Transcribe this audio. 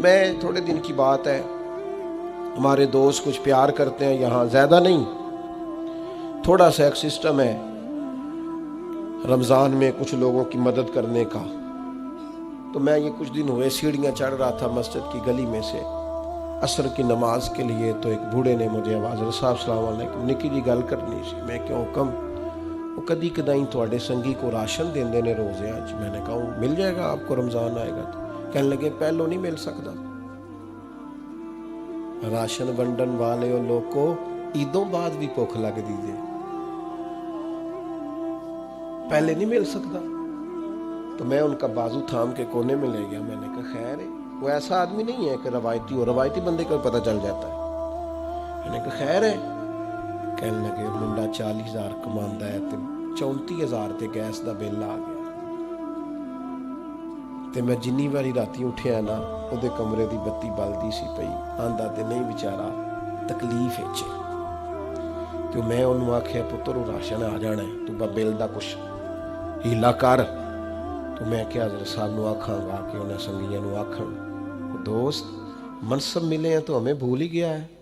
میں تھوڑے دن کی بات ہے، ہمارے دوست کچھ پیار کرتے ہیں یہاں، زیادہ نہیں، تھوڑا سا ایک سسٹم ہے رمضان میں کچھ لوگوں کی مدد کرنے کا۔ تو میں یہ کچھ دن ہوئے سیڑھیاں چڑھ رہا تھا مسجد کی گلی میں سے عصر کی نماز کے لیے، تو ایک بوڑھے نے مجھے آواز، صاحب السلام علیکم، نکی جی گل کرنی سی۔ میں کیوں حکم؟ وہ کدی کدائی تھوڑے سنگی کو راشن دیندے نے روزے آج۔ میں نے کہا مل جائے گا آپ کو، رمضان آئے گا تو۔ کہنے لگے پہلو نہیں مل سکتا، راشن ونڈن والے لوگ کو عیدوں بعد بھی بھوک لگ دیجیے، پہلے نہیں مل سکتا۔ تو میں ان کا بازو تھام کے کونے میں لے گیا، میں نے کہا خیر ہے، وہ ایسا آدمی نہیں ہے کہ روایتی ہو، روایتی بندے کو پتہ چل جاتا ہے۔ میں نے کہا خیر ہے؟ کہنے لگے منڈا 40,000 کماندا ہے تے 34,000 تے گیس دا بل آ گیا، تے میں جنی واری راتی اٹھیا نا او دے کمرے دی بتی بلدی سی پئی، آندا تے نہیں بیچارہ تکلیف وچ۔ تو میں انہوں آکھیا پتر وہ راشن آ جانا ہے، تو بل دا کچھ ہیلا کر۔ تو میں کیا حضرت صاحب نو آکھاں گا کہ انہیں سنگیاں نو آکھن دوست منصب ملے ہیں تو ہمیں بھول ہی گیا ہے۔